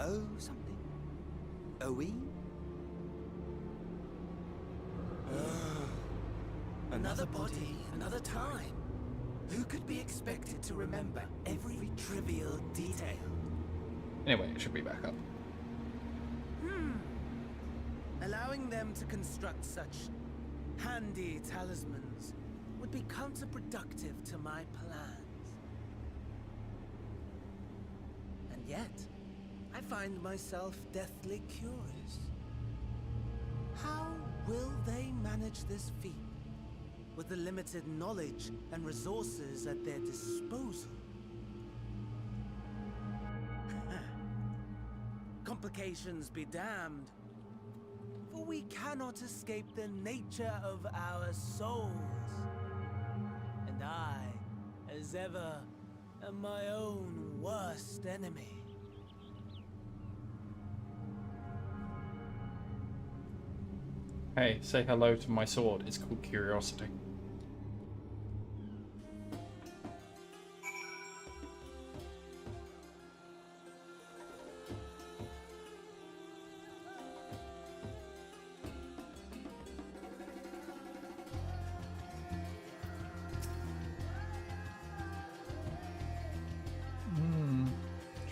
owe something? Owing? Another body, another time. Who could be expected to remember every trivial detail? Anyway, it should be back up. Allowing them to construct such handy talismans would be counterproductive to my plans. And yet, I find myself deathly curious. How will they manage this feat with the limited knowledge and resources at their disposal? Complications be damned, for we cannot escape the nature of our souls. And I, as ever, am my own worst enemy. Hey, say hello to my sword. It's called Curiosity.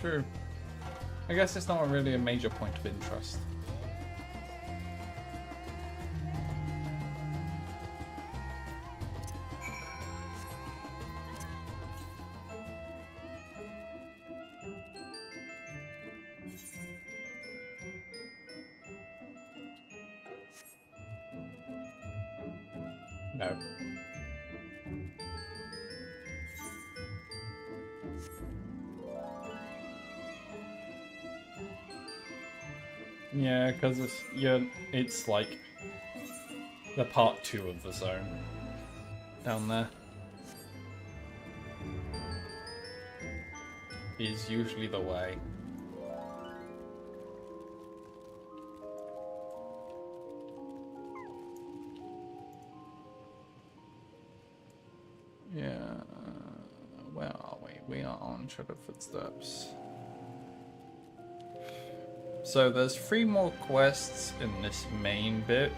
True. I guess it's not really a major point of interest. No. Yeah, because it's like the part 2 of the zone down there is usually the way. Yeah, where are we? We are on Shadowed Footsteps. So there's 3 more quests in this main bit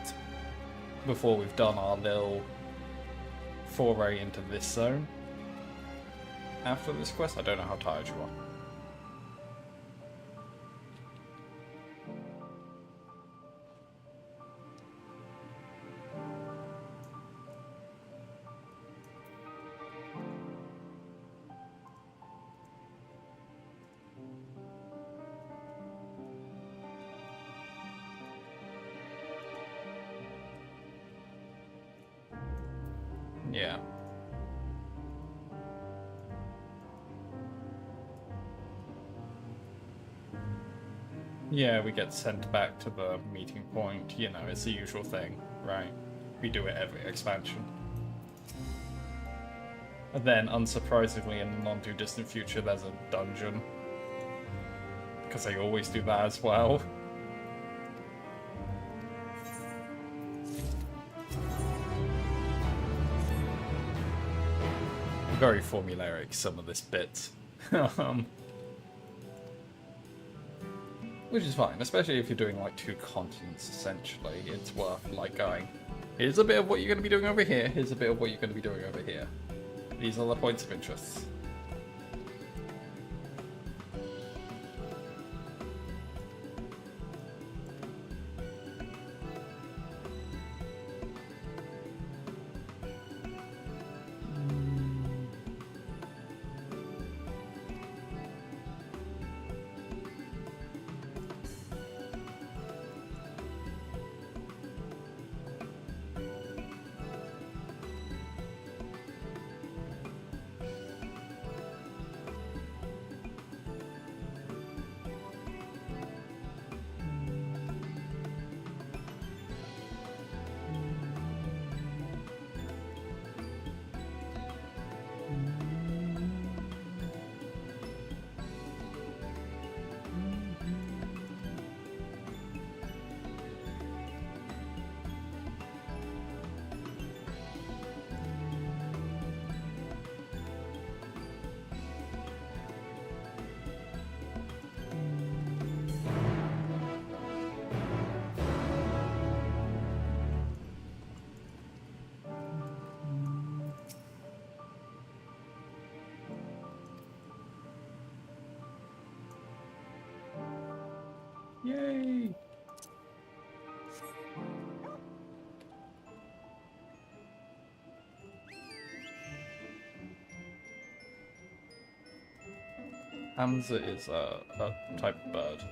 before we've done our little foray into this zone. After this quest, I don't know how tired you are. Yeah. Yeah, we get sent back to the meeting point. You know, it's the usual thing, right? We do it every expansion. And then, unsurprisingly, in the not-too-distant future, there's a dungeon. Because they always do that as well. Very formulaic, some of this bit. Which is fine, especially if you're doing like 2 continents, essentially. It's worth like going, here's a bit of what you're going to be doing over here, here's a bit of what you're going to be doing over here. These are the points of interest. Yay! Hamza is a type of bird.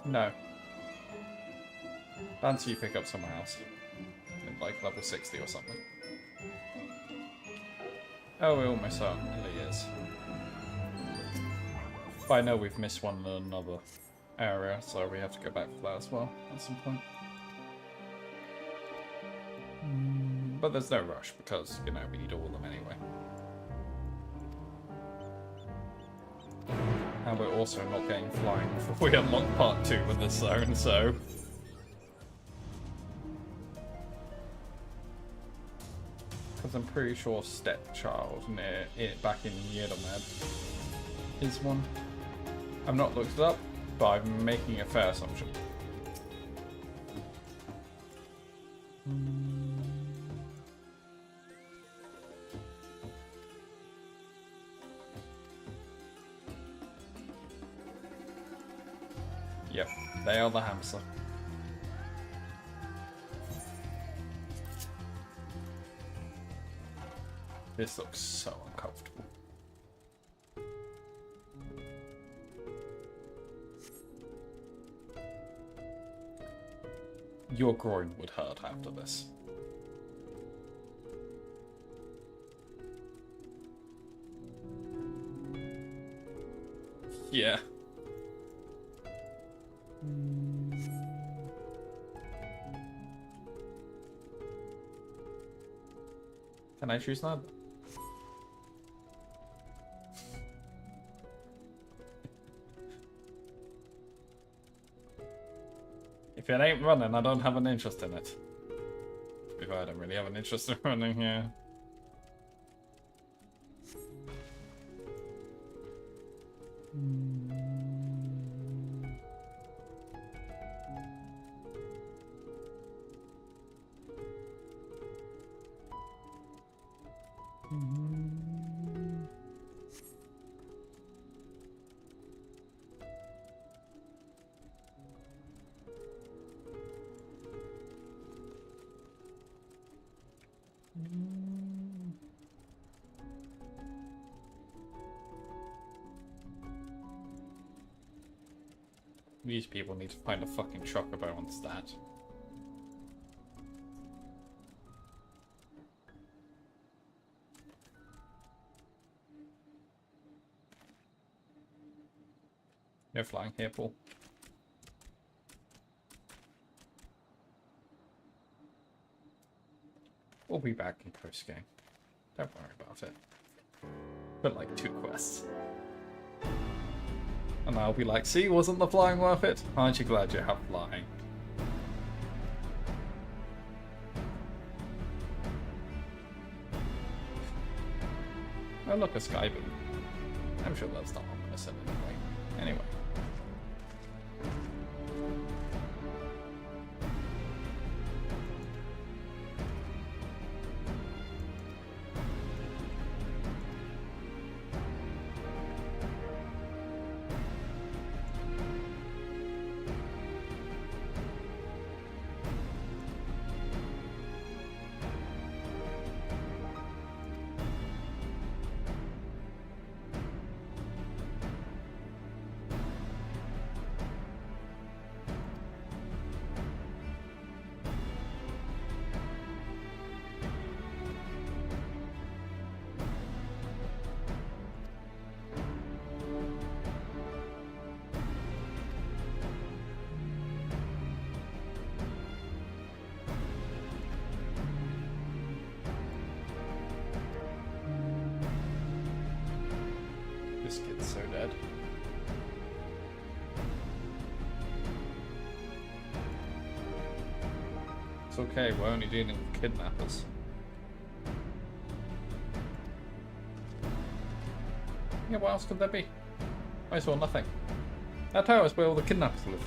No. Fancy you pick up somewhere else. In like level 60 or something. Oh, we almost certainly is. But I know we've missed one in another area, so we have to go back for that as well at some point. But there's no rush because, you know, we need all of them anyway. And we're also not getting flying before we unlock part 2 with this zone, so... Because I'm pretty sure Stepchild near it back in Yedomed is one. I've not looked it up, but I'm making a fair assumption. Yep, they are the hamster. This looks so uncomfortable. Your groin would hurt after this. Yeah. Can I choose that? If it ain't running, I don't have an interest in it. If I don't really have an interest in running here. These people need to find a fucking chocobo on stat. No flying here, Paul. We'll be back in post-game. Don't worry about it. But like 2 quests. And I'll be like, see, wasn't the flying worth it? Aren't you glad you have flying? Oh look, a sky boom. I'm sure that's not ominous in any way. Anyway. This kid's so dead. It's okay, we're only dealing with kidnappers. Yeah, what else could there be? I saw nothing. That tower is where all the kidnappers live.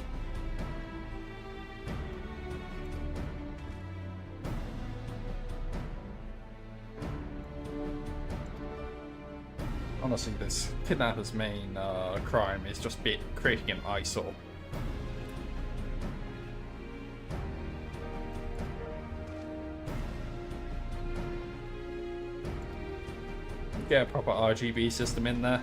Honestly, this kidnapper's main crime is just creating an eyesore. Get a proper RGB system in there.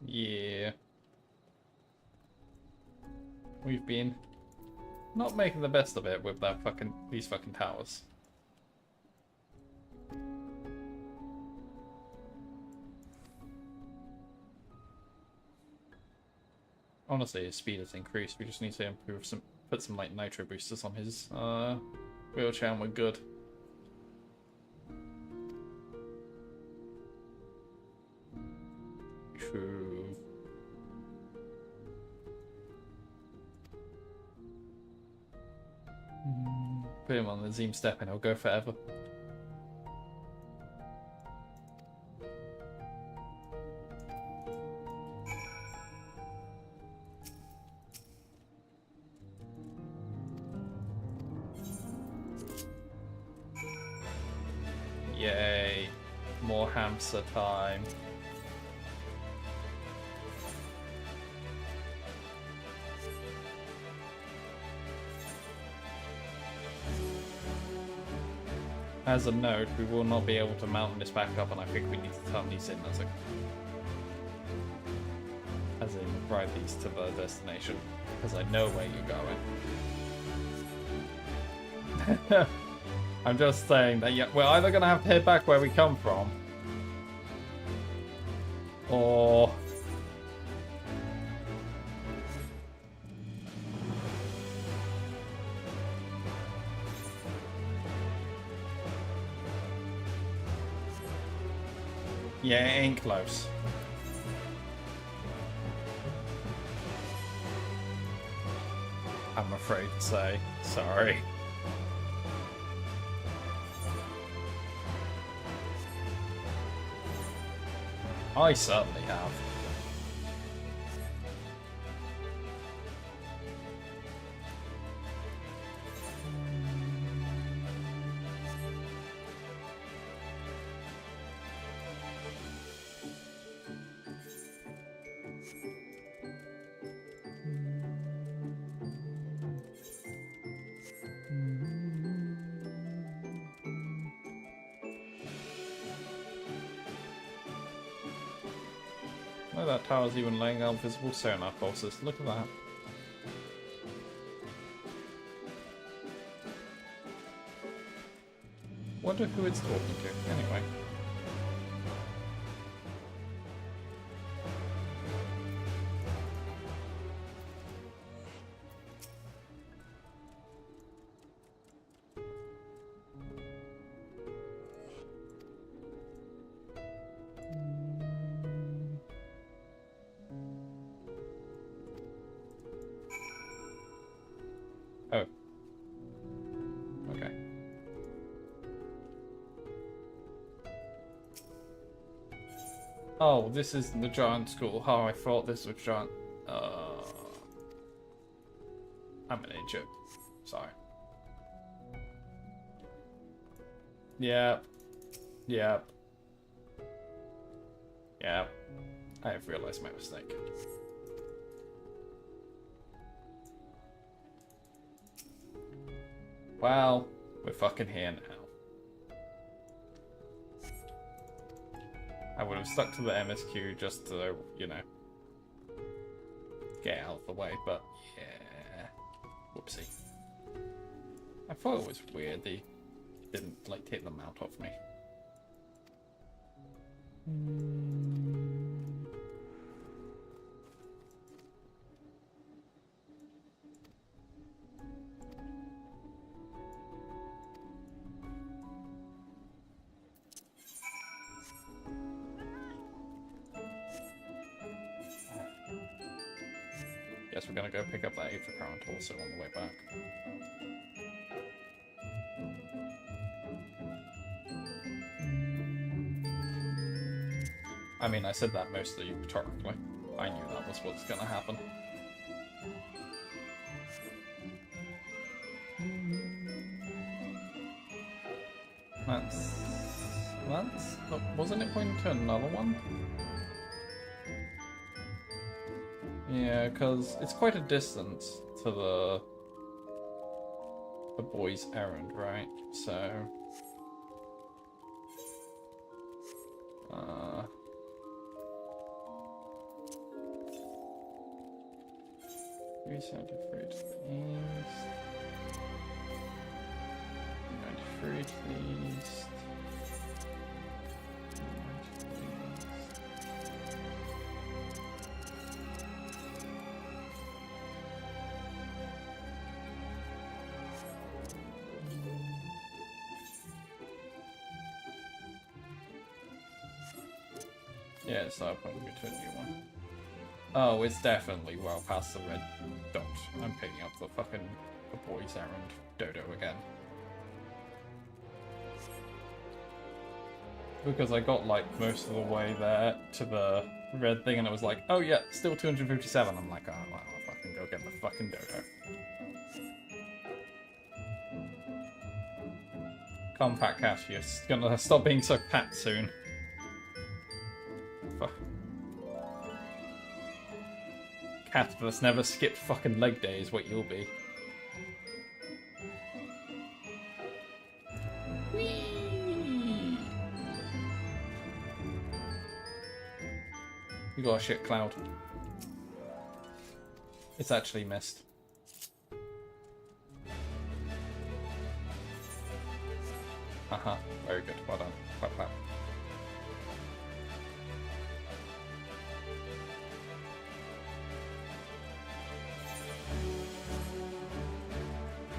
Yeah. We've been not making the best of it with these fucking towers. Honestly, his speed has increased. We just need to put some like nitro boosters on his wheelchair and we're good. True. Put him on the Zoom step and he'll go forever. Yay. More hamster time. As a note, we will not be able to mount this back up, and I think we need to turn these in as in ride these to the destination, because I know where you're going. I'm just saying that yeah, we're either gonna have to head back where we come from, or yeah, it ain't close. I'm afraid to say. Sorry. I certainly have. Oh, that tower's even laying out visible sonar pulses. Look at that. Wonder who it's talking to. Anyway. Oh. Okay. Oh, this isn't the giant school. Oh, I thought this was giant. I'm an idiot. Sorry. Yep. Yep. Yeah, I have realized my mistake. Well, we're fucking here now. I would have stuck to the MSQ just to, you know, get out of the way, but yeah. Whoopsie. I thought it was weird they didn't, like, take the mount off me. Guess we're gonna go pick up that Aether Current also on the way back. I mean, I said that mostly rhetorically. I knew that was what's gonna happen. That's... Oh, wasn't it pointing to another one? Yeah, because it's quite a distance to the boy's errand, right? So... 373 to the east. 93 to the east. Yeah, it's not pointing me to a new one. Oh, it's definitely well past the red dot. I'm picking up the fucking boy's errand dodo again. Because I got like most of the way there to the red thing and it was like, oh yeah, still 257. I'm like, oh well, I'll fucking go get the fucking dodo. Come, Fat Cat, you're gonna stop being so fat soon. Fuck. Cat that's never skipped fucking leg day is what you'll be. Whee! You got a shit cloud. It's actually missed. Haha, very good. Well done. Clap, clap.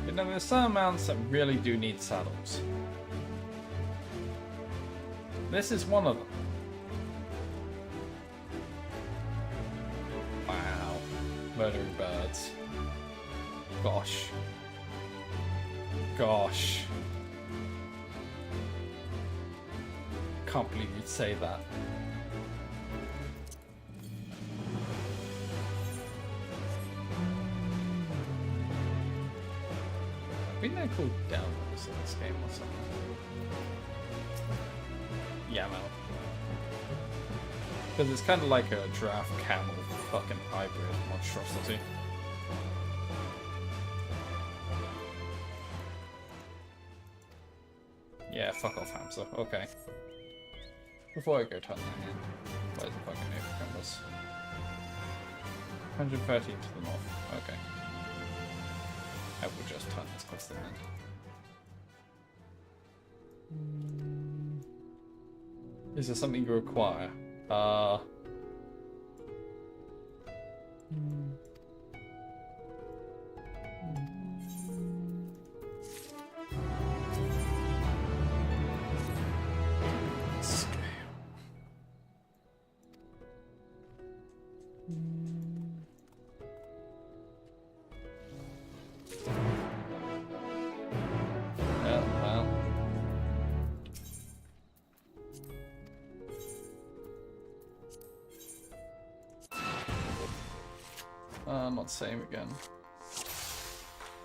You know, there's some mounts that really do need saddles. This is one of them. Wow. Murdering birds. Gosh. Gosh. Can't believe you'd say that. I think they're called downloads in this game or something. Yeah, man. Because it's kind of like a giraffe camel fucking hybrid monstrosity. Yeah, fuck off, Hamza. Okay. Before I go turn that in, where's the fucking Aether cameras? 113 to the north. Okay. I will just turn this quest in then. Is there something you require? Not same again.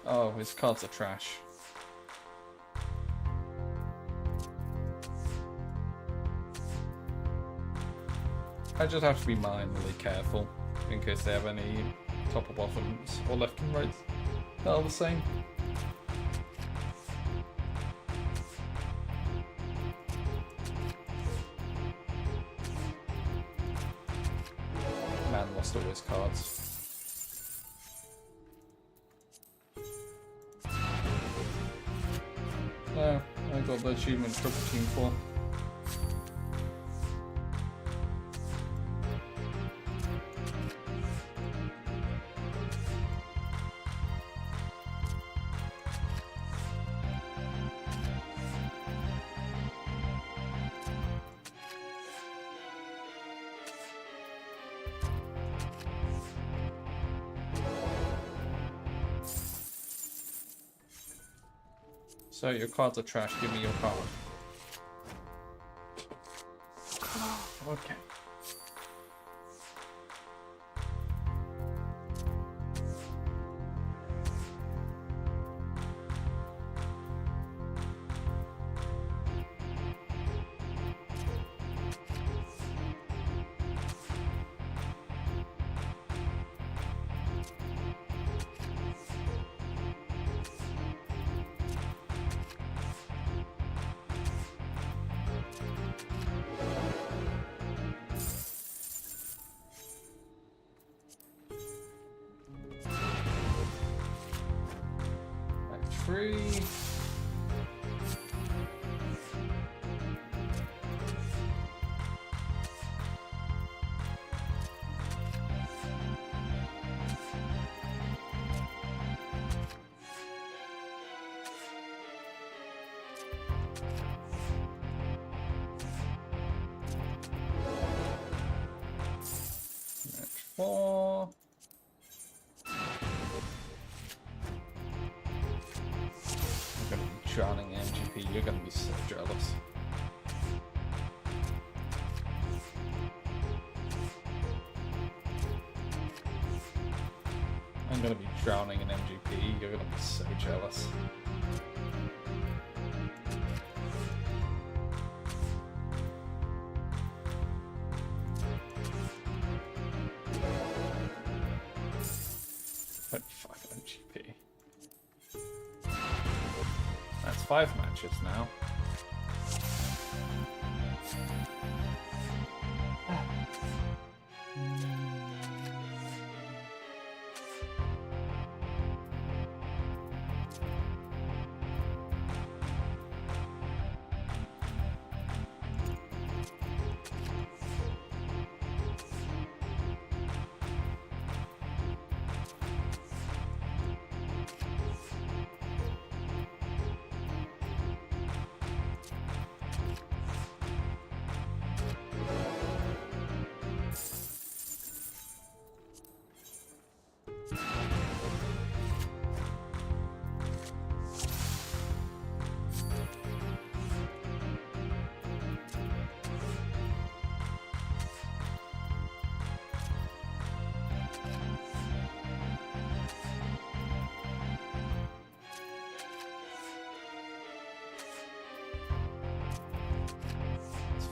Oh, his cards are trash. I just have to be minorly careful in case they have any top or bottoms or left and right that are the same. Man lost all his cards. No, I got the achievement triple team for. So your cards are trash, give me your card. Okay. Free. Match 4. Drowning MGP, you're gonna be so jealous. I'm gonna be drowning in MGP, you're gonna be so jealous. But 5 MGP. That's 5 matches now.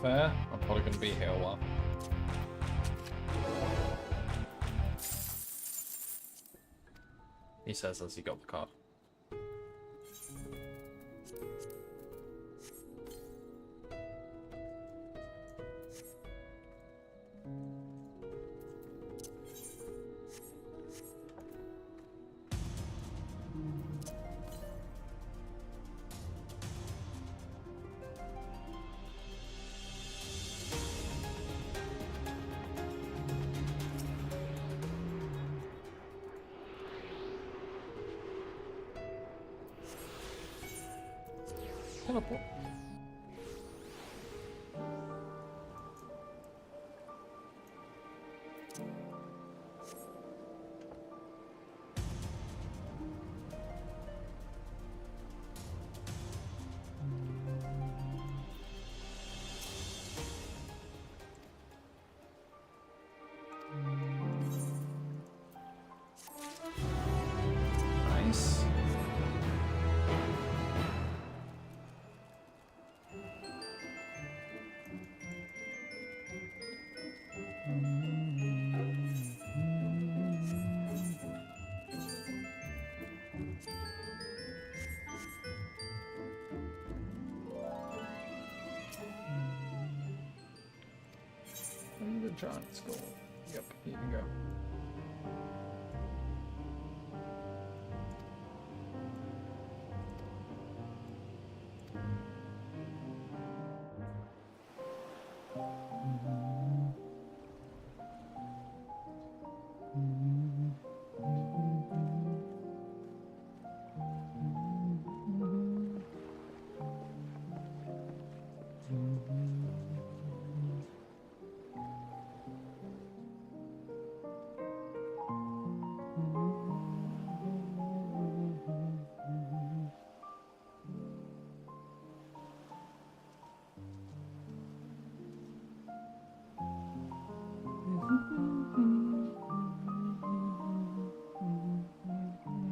Fair. I'm probably going to be here a while. He says as he got the card. Teleport. Nice. giant skull. Yep, here you go.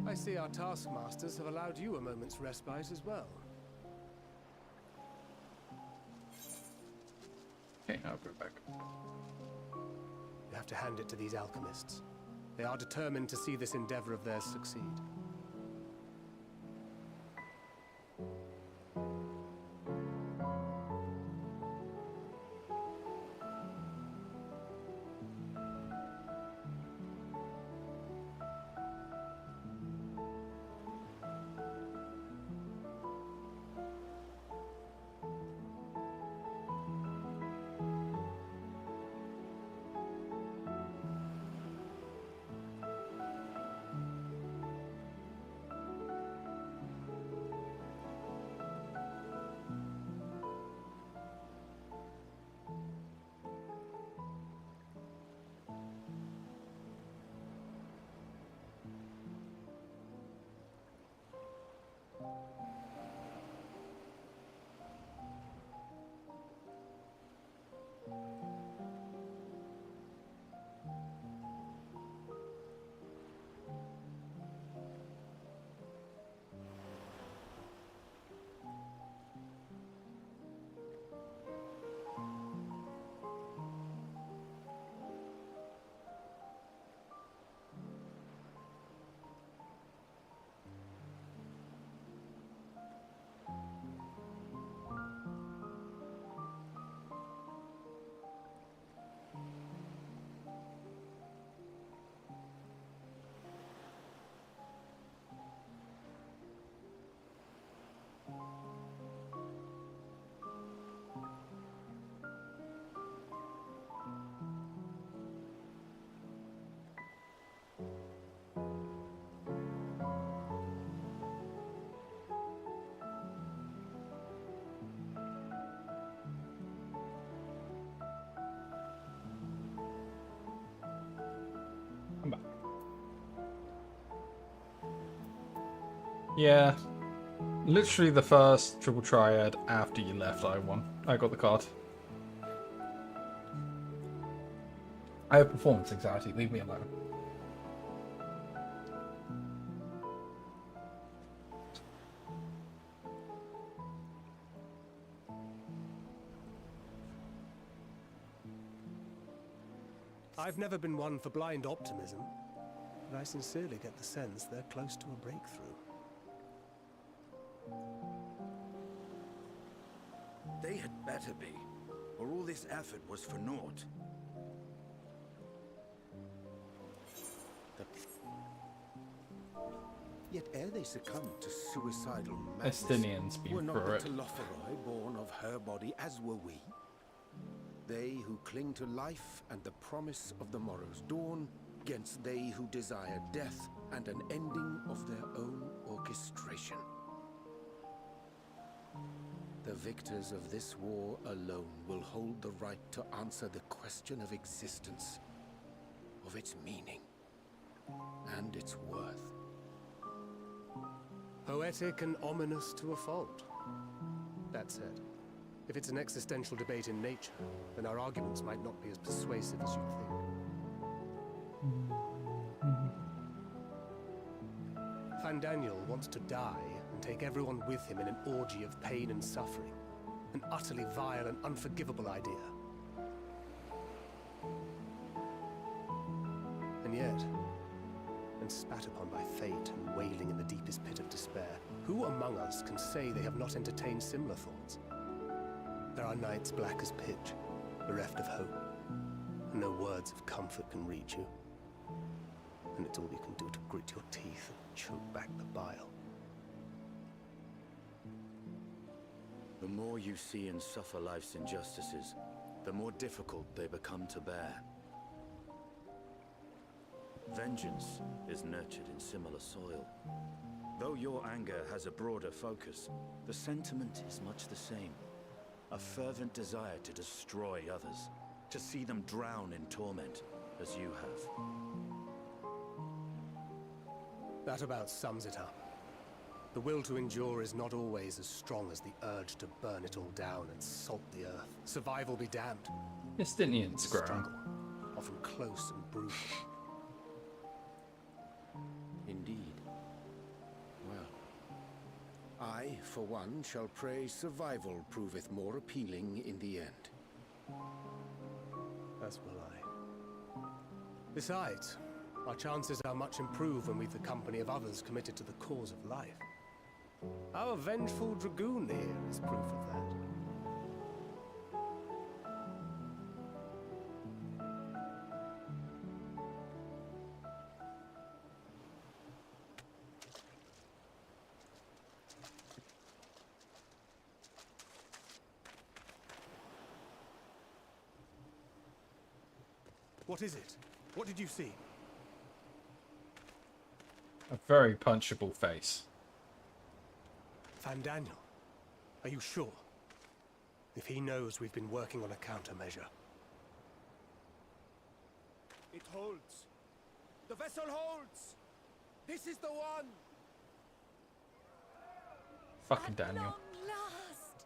I see our taskmasters have allowed you a moment's respite as well. Okay, I'll go back. You have to hand it to these alchemists. They are determined to see this endeavor of theirs succeed. I'm back. Yeah. Literally the first triple triad after you left, I won. I got the card. I have performance anxiety, leave me alone. I've never been one for blind optimism, but I sincerely get the sense they're close to a breakthrough. They had better be, or all this effort was for naught. Yet ere they succumbed to suicidal madness, Estinians be were not for the it. Telophoroi born of her body as were we? They who cling to life and the promise of the morrow's dawn, against they who desire death and an ending of their own orchestration. The victors of this war alone will hold the right to answer the question of existence, of its meaning, and its worth. Poetic and ominous to a fault. That said, if it's an existential debate in nature, then our arguments might not be as persuasive as you'd think. Fandaniel wants to die and take everyone with him in an orgy of pain and suffering. An utterly vile and unforgivable idea. And yet, when spat upon by fate and wailing in the deepest pit of despair, who among us can say they have not entertained similar thoughts? There are nights black as pitch, bereft of hope. No words of comfort can reach you. And it's all you can do to grit your teeth and choke back the bile. The more you see and suffer life's injustices, the more difficult they become to bear. Vengeance is nurtured in similar soil. Though your anger has a broader focus, the sentiment is much the same. A fervent desire to destroy others, to see them drown in torment, as you have. That about sums it up. The will to endure is not always as strong as the urge to burn it all down and salt the earth. Survival be damned. Justinian's grown. Struggle, often close and brutal. Indeed. Well, I, for one, shall pray survival proveth more appealing in the end. As will I. Besides, our chances are much improved when we've the company of others committed to the cause of life. Our vengeful dragoon here is proof of that. What is it? What did you see? A very punchable face. Daniel, are you sure? If he knows we've been working on a countermeasure. It holds. The vessel holds. This is the one. Fucking Daniel. Long last.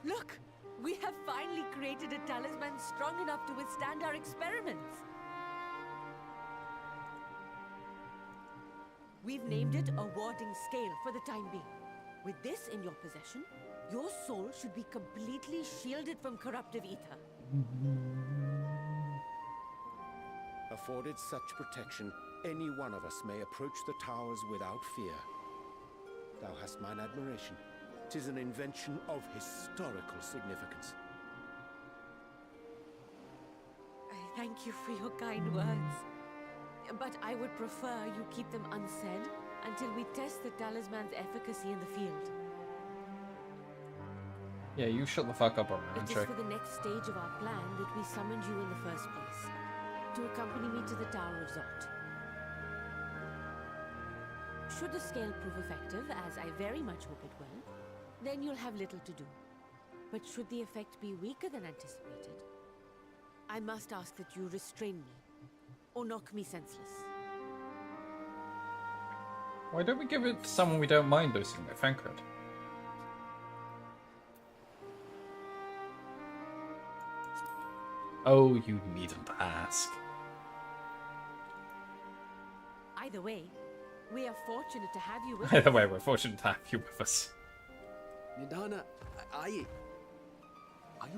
Look! We have finally created a talisman strong enough to withstand our experiments. We've named it a warding scale for the time being. With this in your possession, your soul should be completely shielded from corruptive ether. Afforded such protection, any one of us may approach the towers without fear. Thou hast mine admiration. 'Tis an invention of historical significance. I thank you for your kind words. But I would prefer you keep them unsaid until we test the talisman's efficacy in the field. Yeah, you shut the fuck up, It Orange. is for the next stage of our plan that we summoned you in the first place. To accompany me to the Tower of Zot. Should the scale prove effective, as I very much hope it will, then you'll have little to do. But should the effect be weaker than anticipated, I must ask that you restrain me, or knock me senseless. Why don't we give it to someone we don't mind losing their Thancred? Oh, you needn't ask. Either way, we are fortunate to have you with Either us. way, we're fortunate to have you with us. Nidana, are you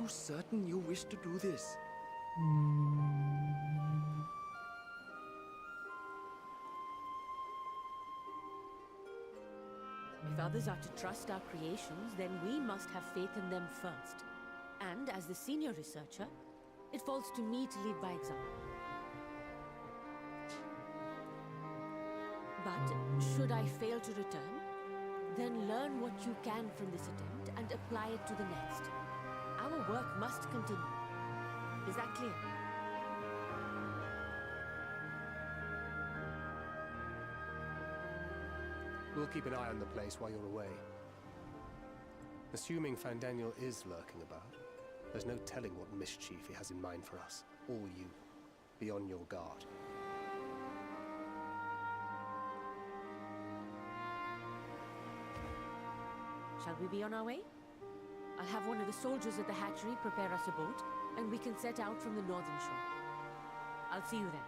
certain you wish to do this? If others are to trust our creations, then we must have faith in them first. And as the senior researcher, it falls to me to lead by example. But should I fail to return, then learn what you can from this attempt and apply it to the next. Our work must continue. Is that clear? We'll keep an eye on the place while you're away. Assuming Daniel is lurking about, there's no telling what mischief he has in mind for us. Or you. Be on your guard. Shall we be on our way? I'll have one of the soldiers at the hatchery prepare us a boat, and we can set out from the northern shore. I'll see you then.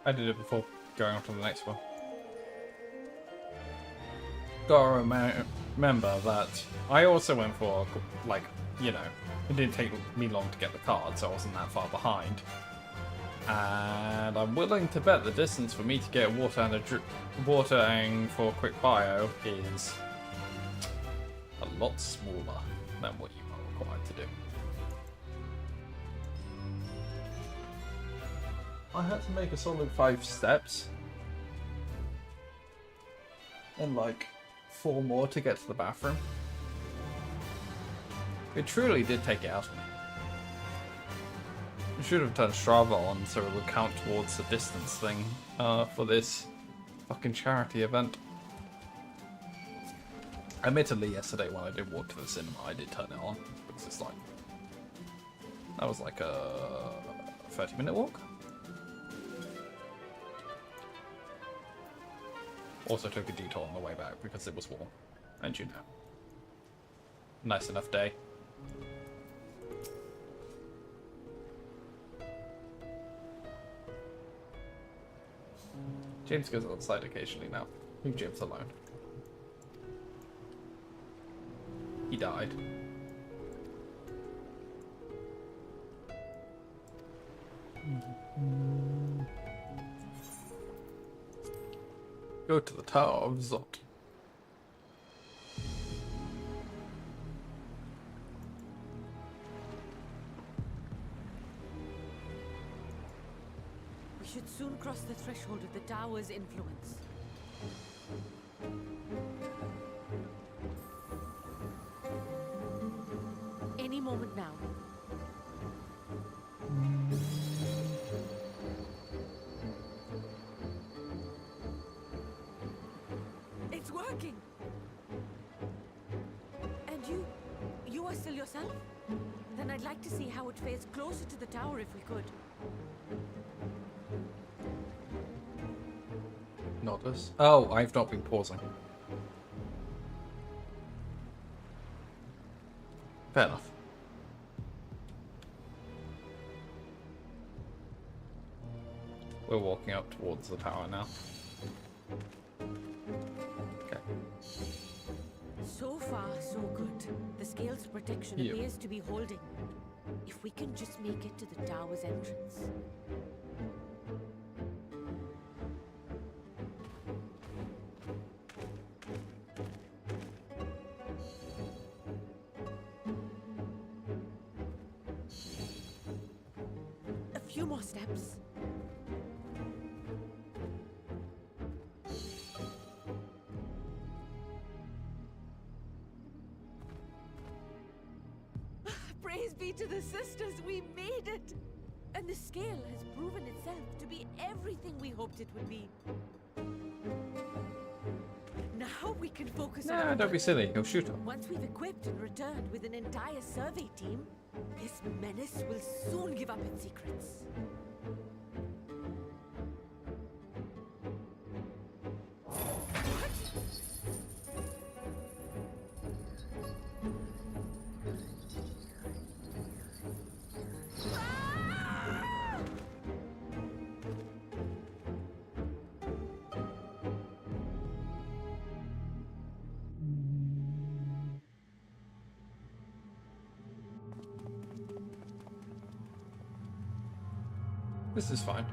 I did it before going on to the next one. Gotta remember that I also went for, like, you know, it didn't take me long to get the card, so I wasn't that far behind. And I'm willing to bet the distance for me to get water and for quick bio is a lot smaller than what you are required to do. I had to make a solid 5 steps and like 4 more to get to the bathroom. It truly did take it out of me. I should have turned Strava on so it would count towards the distance thing for this fucking charity event. Admittedly, yesterday when I did walk to the cinema, I did turn it on because it's like that was like a 30-minute walk. Also took a detour on the way back because it was warm, and you know, nice enough day. James goes outside occasionally now. Leave James alone. He died. Go to the Tower of Zot. We should soon cross the threshold of the tower's influence. Any moment now. It's working! And you are still yourself? Then I'd like to see how it fares closer to the tower if we could. Not us. Oh, I've not been pausing. Fair enough. We're walking up towards the tower now. Okay. So far, so good. The scale's protection Yep. appears to be holding. If we can just make it to the tower's entrance. A few more steps. Praise be to the sisters, we made it! And the scale has proven itself to be everything we hoped it would be. Now we can focus on... Nah, don't be silly. He'll shoot him. Once we've equipped and returned with an entire survey team, this menace will soon give up its secrets. This is fine.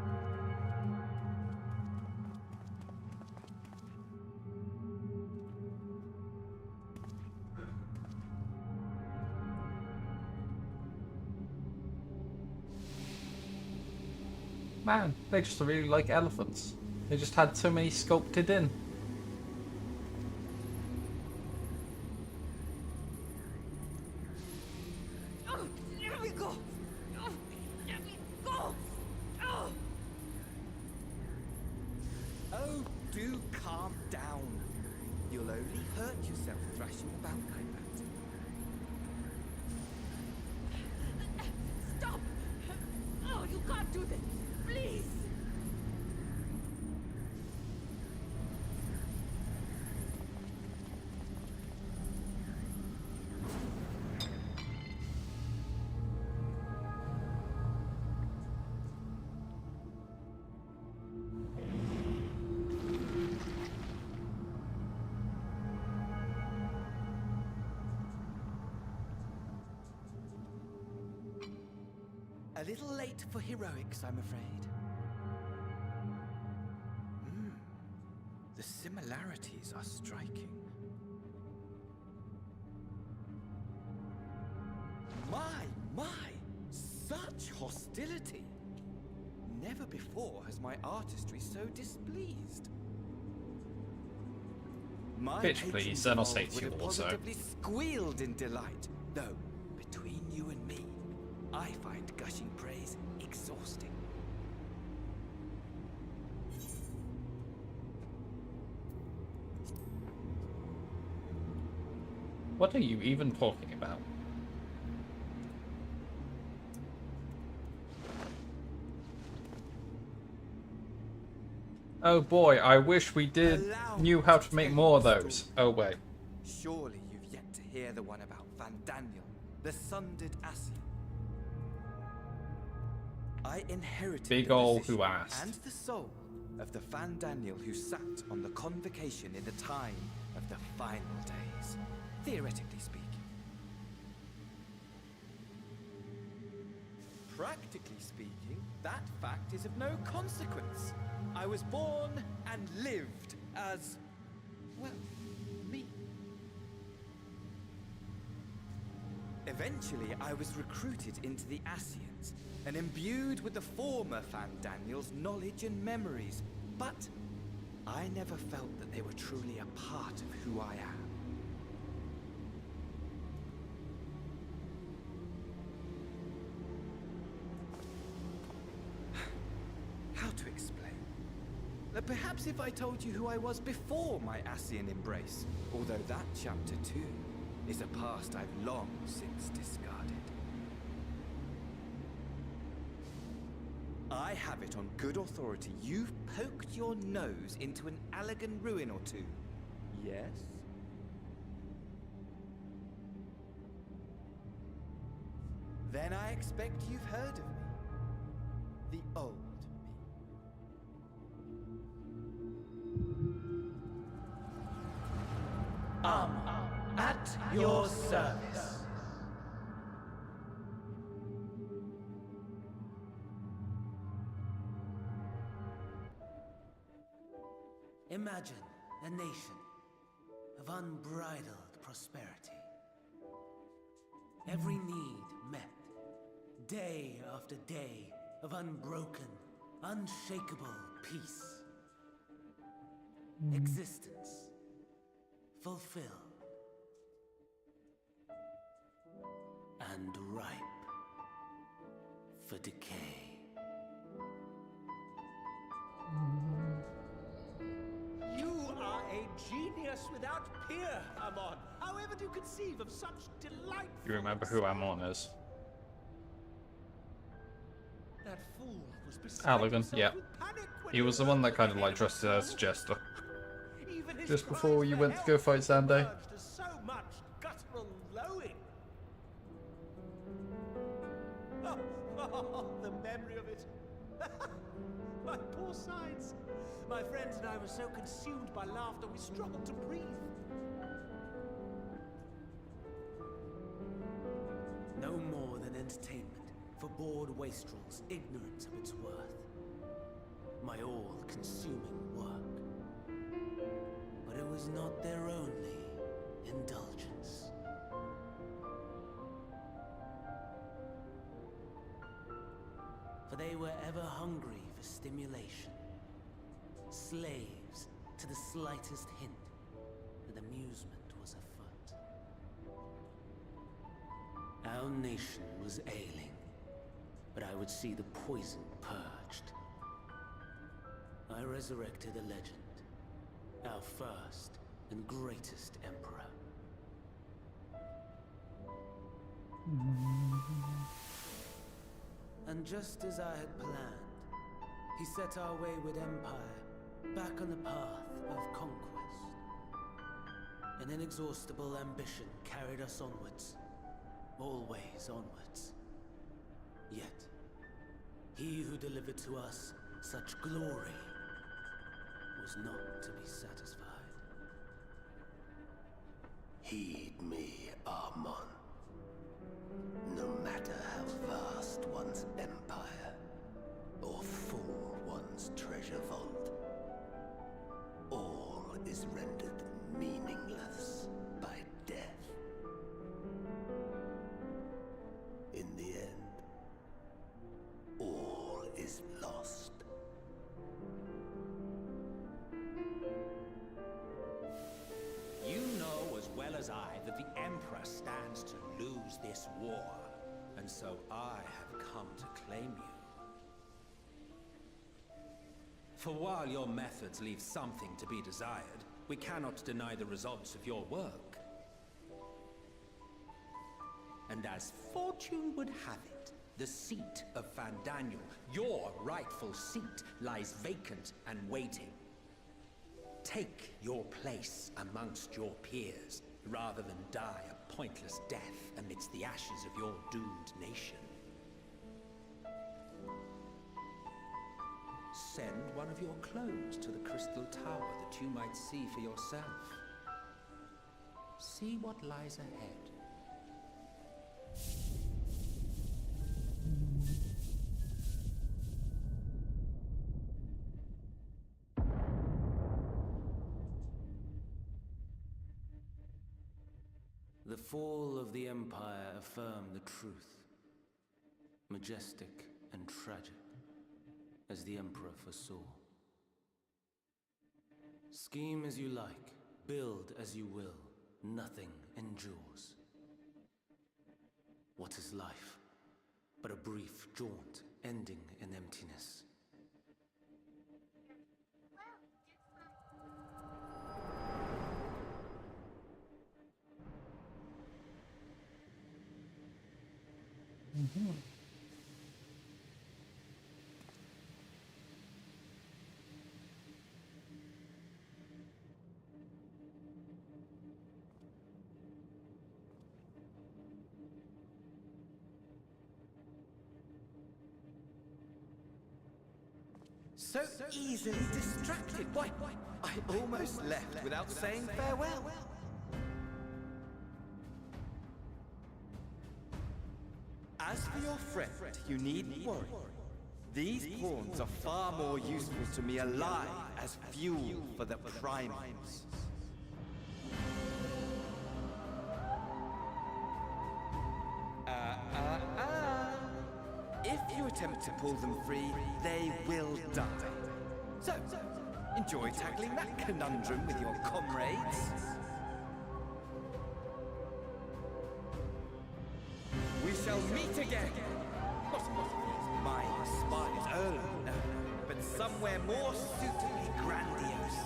Man, they just really like elephants. They just had so many sculpted in. Oh, there we go! Oh, there we go! Oh! Oh, do calm down. You'll only hurt yourself thrashing about like that. Stop! Oh, you can't do this! Please! A little late for heroics, I'm afraid. The similarities are striking. My! Such hostility! Never before has my artistry so displeased. My Bitch, please, then I'll say to you would have also. positively squealed in delight. Though, between you and me, I find gushing praise exhausting. What are you even talking about? Oh boy, I wish we knew how to make more of those. Oh wait. Surely you've yet to hear the one about Van Daniel, the sundered Asien. I inherited Big the ol' position who asked. and the soul of the Van Daniel who sat on the convocation in the time of the final days, theoretically speaking. Practically speaking, that fact is of no consequence. I was born and lived as, well, me. Eventually, I was recruited into the Asians and imbued with the former Van Daniel's knowledge and memories, but I never felt that they were truly a part of who I am. How to explain? Perhaps if I told you who I was before my Asian embrace, although that chapter too is a past I've long since discarded. I have it on good authority you've poked your nose into an Allegan ruin or two. Yes? Then I expect you've heard of me. The old me. At your service. Imagine a nation of unbridled prosperity. Every need met, day after day of unbroken, unshakable peace. Existence fulfilled and ripe for decay. You are a genius without peer, Amon. However do you conceive of such delightful... You remember who Amon is? That fool was beside Allegan, himself yeah. with panic when He was the one that kind of like dressed as a jester. Just before you went to go fight Zande. So much guttural lowing. Oh, the memory of it. My poor sides. My friends and I were so consumed by laughter we struggled to breathe. No more than entertainment for bored wastrels ignorant of its worth. My all-consuming work. But it was not their only indulgence. For they were ever hungry for stimulation, slaves to the slightest hint that amusement was afoot. Our nation was ailing, but I would see the poison purged. I resurrected a legend. Our first and greatest emperor. And just as I had planned, he set our wayward empire back on the path of conquest. An inexhaustible ambition carried us onwards, always onwards. Yet, he who delivered to us such glory was not to be satisfied. Heed me, Amon. No matter how vast one's empire, or fool one's treasure vault. All is rendered meaningless by death. In the end, all is lost. You know as well as I that the Emperor stands to lose this war, and so I have come to claim you. For while your methods leave something to be desired, we cannot deny the results of your work. And as fortune would have it, the seat of Fandaniel, your rightful seat, lies vacant and waiting. Take your place amongst your peers, rather than die a pointless death amidst the ashes of your doomed nation. Send one of your clones to the Crystal Tower that you might see for yourself. See what lies ahead. The fall of the Empire affirmed the truth. Majestic and tragic, as the Emperor foresaw. Scheme as you like, build as you will, nothing endures. What is life but a brief jaunt ending in emptiness? So easily distracted. Why, I almost left without saying farewell. As for your friend, you needn't worry. These pawns are far more useful to me alive as fuel for the primates. If you attempt to pull them free, they will die. So, enjoy tackling that conundrum with your comrades. We shall meet again! Not my spies, oh no, but somewhere more suitably grandiose.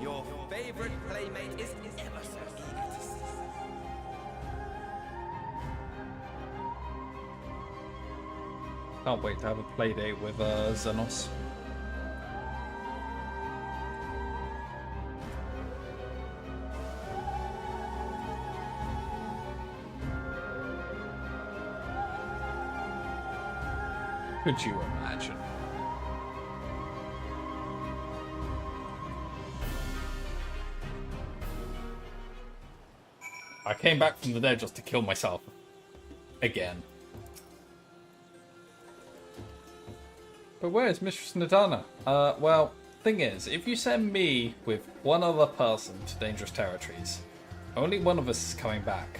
Your favorite playmate is ever so eager to see. Can't wait to have a play date with Xenos. Could you imagine? I came back from the dead just to kill myself. Again. But where's Mistress Nadana? Well, thing is, if you send me with one other person to dangerous territories, only one of us is coming back,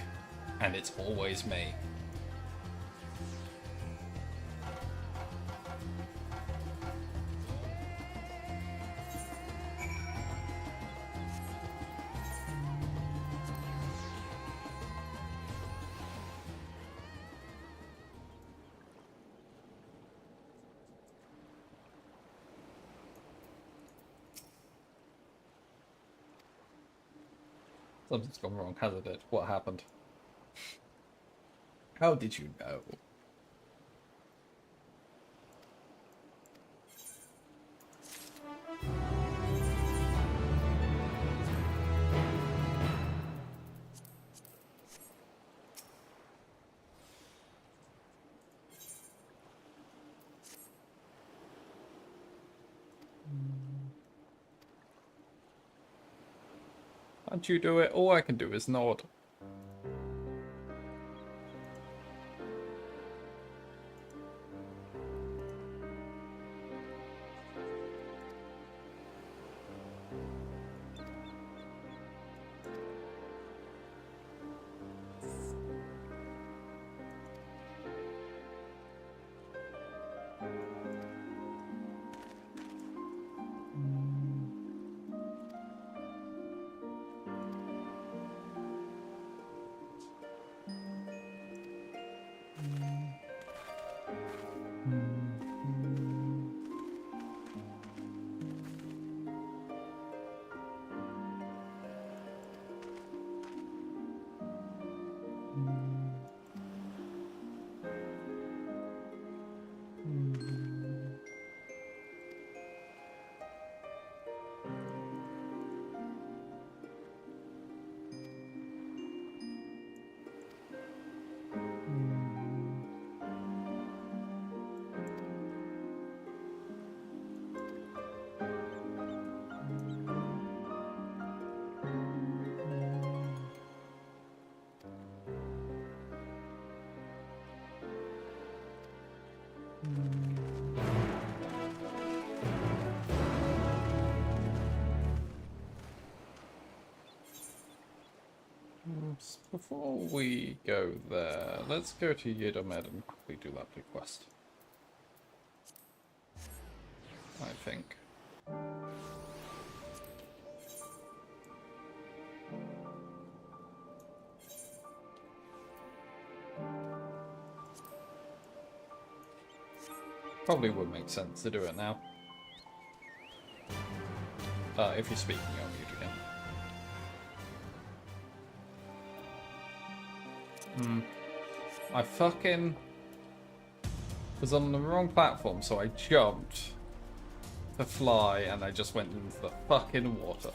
and it's always me. Something's gone wrong, hasn't it? What happened? How did you know? Can't you do it? All I can do is nod. Before we go there, let's go to Yedomed and quickly do that blue quest. I think. Probably would make sense to do it now. If you're speaking on mute again. I fucking was on the wrong platform, so I jumped to fly and I just went into the fucking water.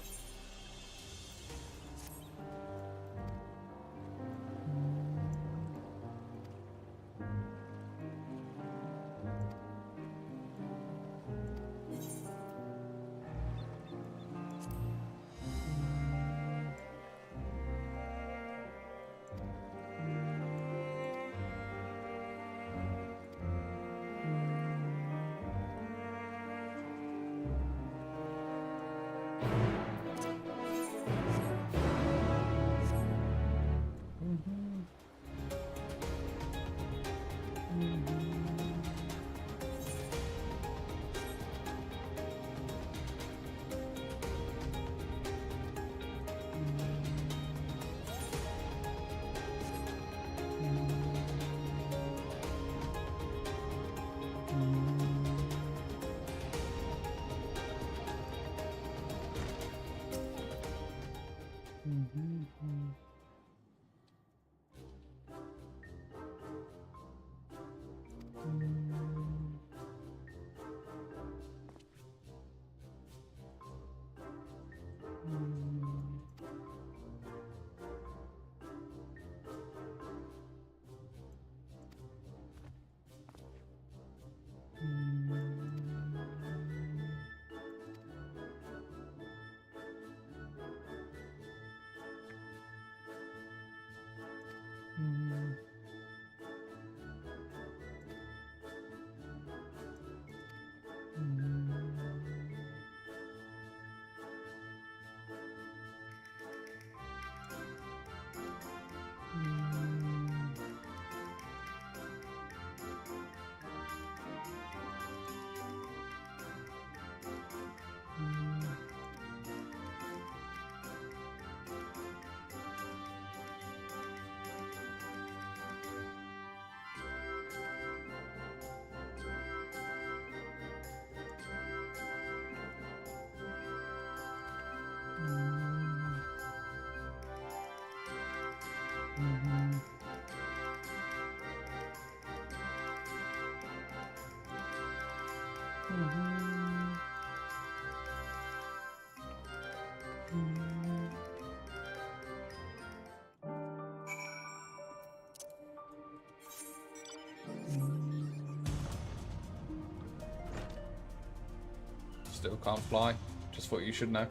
Still can't fly. Just what you should know.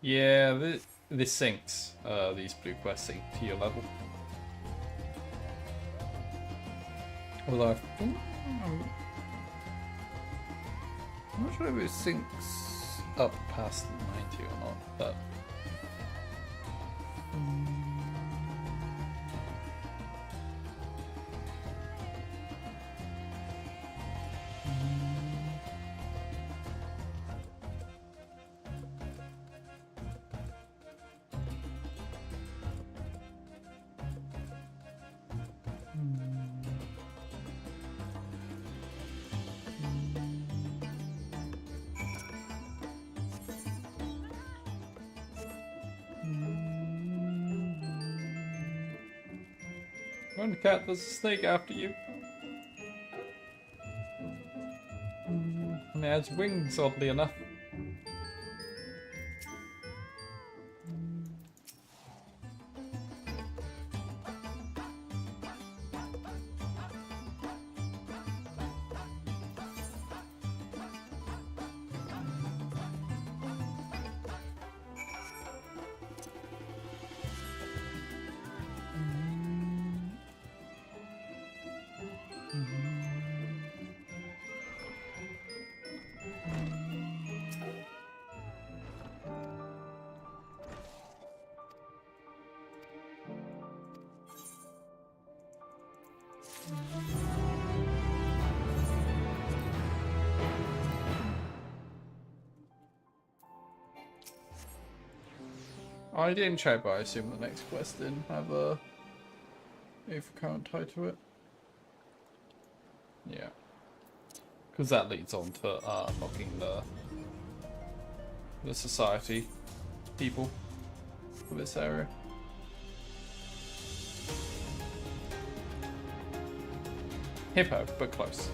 Yeah, this syncs. These blue quests sync to your level. Although I think I'm not sure if it syncs up past 90 or not, but Run, cat, there's a snake after you. And it has wings, oddly enough. I didn't check, but I assume the next quest didn't have a current tied to it. Yeah. Because that leads on to unlocking the society people for this area. Hippo, but close.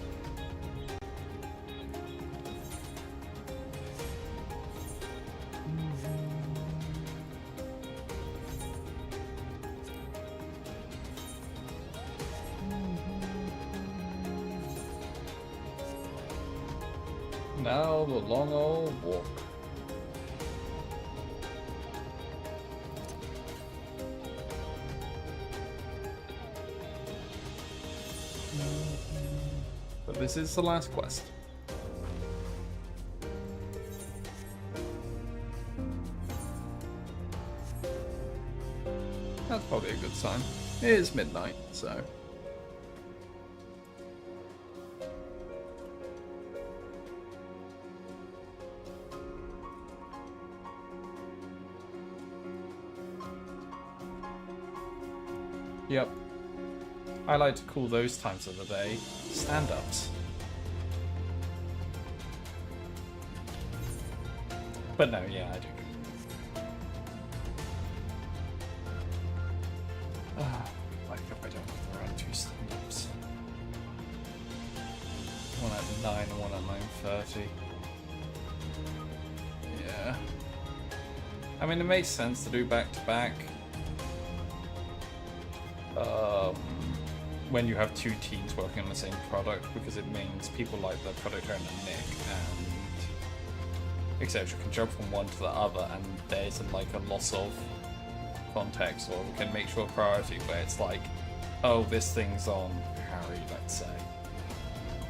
Now the long old walk. But this is the last quest. That's probably a good sign. It is midnight, so... Yep. I like to call those times of the day stand-ups. But no, yeah, I do. I hope I don't have around 2 stand-ups. One at 9 and one at 9:30. Yeah. I mean, it makes sense to do back-to-back. When you have 2 teams working on the same product, because it means people like the product owner Nick and etc. can jump from one to the other, and there isn't like a loss of context, or we can make sure priority where it's like, oh, this thing's on Harry, let's say,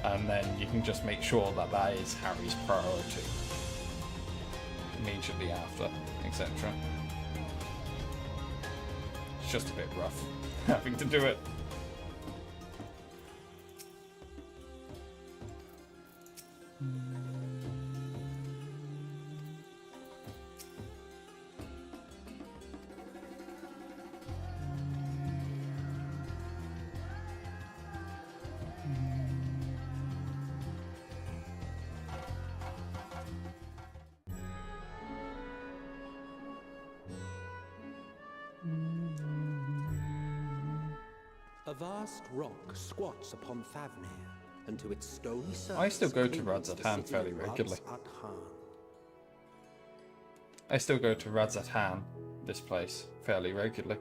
and then you can just make sure that that is Harry's priority immediately after, etc. It's just a bit rough having to do it. A vast rock squats upon Favnir, and to its stony surface I still go to clings the Radzatan city fairly of regularly. Radzatan. I still go to Radzatan, this place, fairly regularly.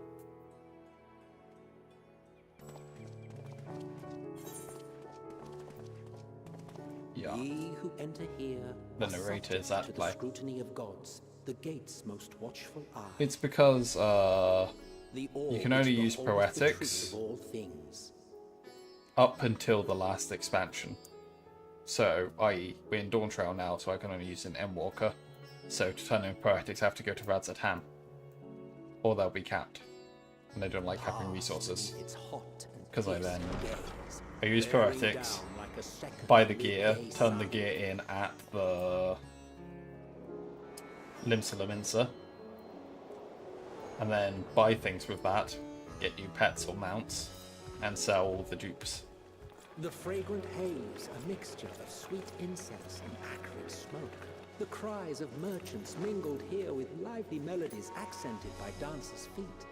Yeah. Ye who enter here The are narrator is subject at to the play. scrutiny of gods, the gate's most watchful eye. It's because The you can only use poetics of all things. up until the last expansion. So, i.e., we're in Dawn Trail now, so I can only use an Endwalker. So to turn in poetics, I have to go to Radzatan. or they'll be capped. And they don't like having resources. It's hot and Because I then gaze, I use bearing poetics, down like a second buy the gear, midday turn the sun. gear in at the Limsa Lominsa, and then buy things with that, get you pets or mounts, and sell all the dupes. The fragrant haze, a mixture of sweet incense and acrid smoke. The cries of merchants mingled here with lively melodies accented by dancers' feet.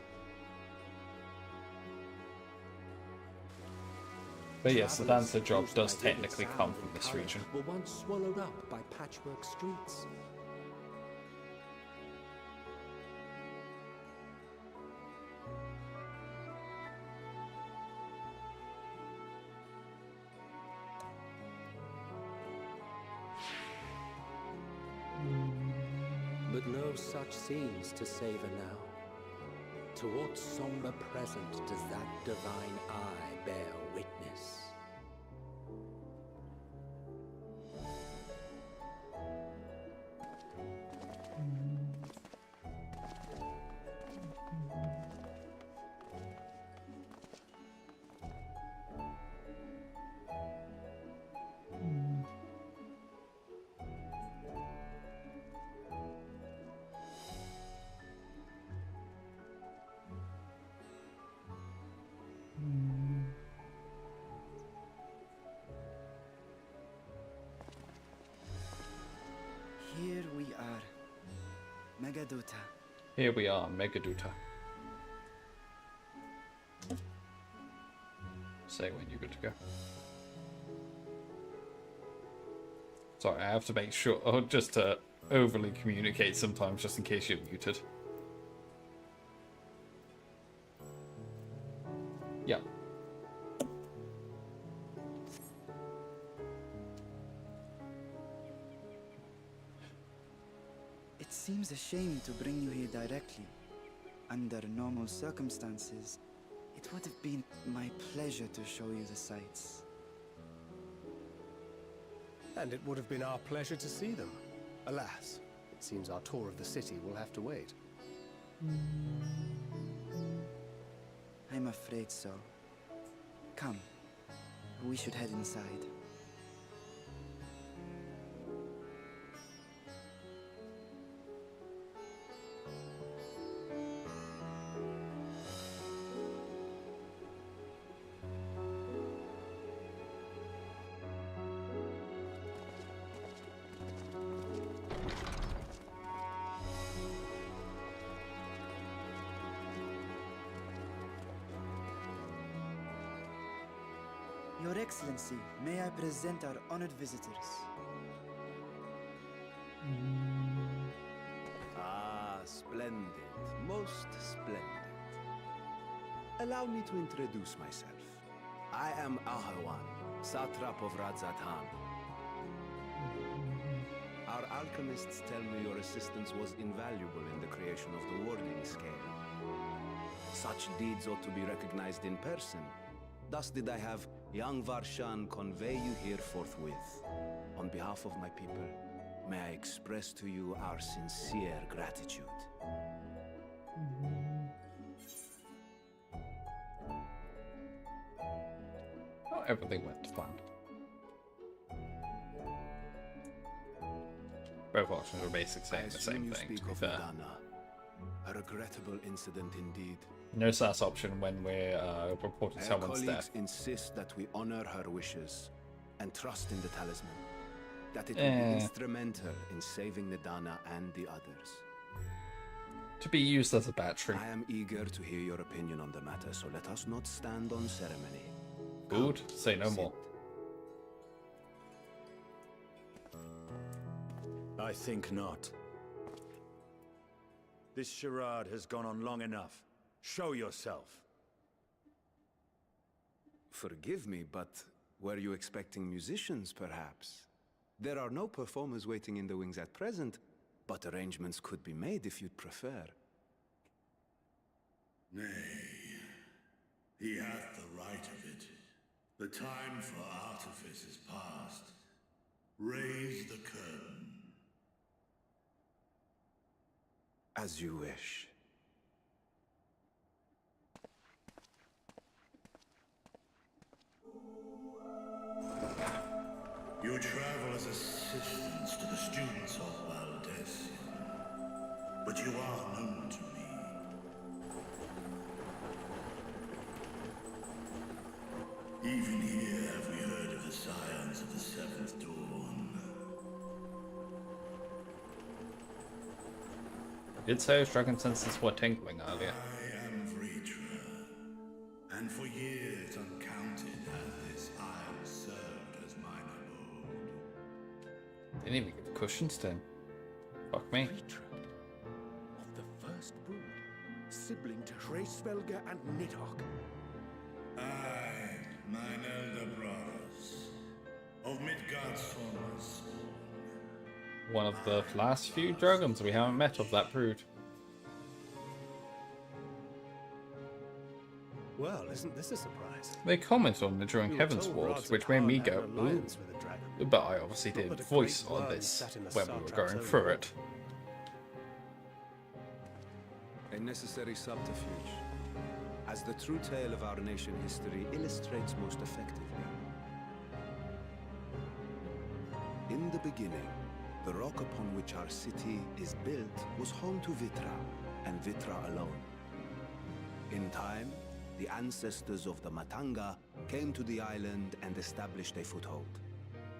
But yes, the Travelers dancer job whose does vivid technically sound come and from this colour region. were once swallowed up by patchwork streets. But no such scenes to savor now. To what somber present does that divine eye bear witness? Here we are. Megaduta. Here we are, Megaduta. Say when you're good to go. Sorry, I have to make sure, just to overly communicate sometimes, just in case you're muted. Yeah. It seems a shame to bring you here directly. Under normal circumstances, it would have been my pleasure to show you the sights. And it would have been our pleasure to see them. Alas, it seems our tour of the city will have to wait. I'm afraid so. Come, we should head inside. Your Excellency, may I present our honored visitors? Ah, splendid. Most splendid. Allow me to introduce myself. I am Ahawan, satrap of Radzatan. Our alchemists tell me your assistance was invaluable in the creation of the warding scale. Such deeds ought to be recognized in person. Thus did I have young Varshan convey you here forthwith. On behalf of my people, may I express to you our sincere gratitude. Not everything went to plan. Both options were basically saying the same thing, to Speak be of fair. Medana. A regrettable incident indeed. No SAS option when we're reporting Her someone's colleagues death. insist that we honor her wishes and trust in the talisman. That it will Eh. be instrumental in saving Nidana and the others. To be used as a battery. I am eager to hear your opinion on the matter, so let us not stand on ceremony. Good, say no more. I think not. This charade has gone on long enough. Show yourself. Forgive me, but were you expecting musicians, perhaps? There are no performers waiting in the wings at present, but arrangements could be made if you'd prefer. Nay, he hath the right of it. The time for artifice is past. Raise the curtain. As you wish. assistance to the students of Valdesian, but you are known to me. Even here have we heard of the scions of the Seventh Dawn. I did say his dragon senses were tingling earlier. I am Vritra, and for years uncounted has this isle served as mine abode. Didn't even give cushions to him. Fuck me. Creature of the first brood, sibling to Hraesvelga and Nidhogg. Aye, mine elder brothers, of Midgard's spawn. One of the last few dragons we haven't met of that brood. Well, isn't this a surprise? They commented on it during We were Heaven's told Ward, Ra's which Kahn made me had go, an ooh. alliance with a dragon. But I obviously Not did but a voice great on worm this sat in the when we were Sartrap's going own through world. it. A necessary subterfuge, as the true tale of our nation history illustrates most effectively. In the beginning, the rock upon which our city is built was home to Vitra, and Vitra alone. In time, the ancestors of the Matanga came to the island and established a foothold.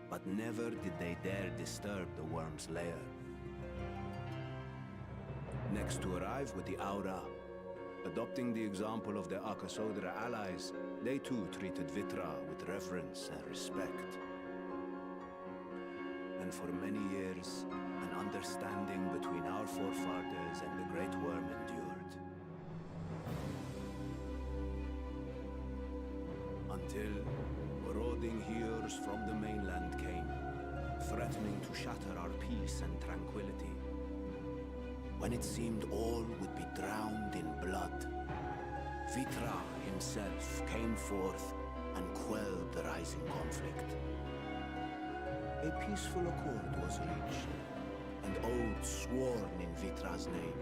But never did they dare disturb the worm's lair. Next to arrive with the Aura, adopting the example of their Akasodra allies, they too treated Vitra with reverence and respect. And for many years, an understanding between our forefathers and the Great Worm endured. Until marauding heroes from the mainland came, threatening to shatter our peace and tranquility. When it seemed all would be drowned in blood, Vitra himself came forth and quelled the rising conflict. A peaceful accord was reached, and oaths sworn in Vitra's name.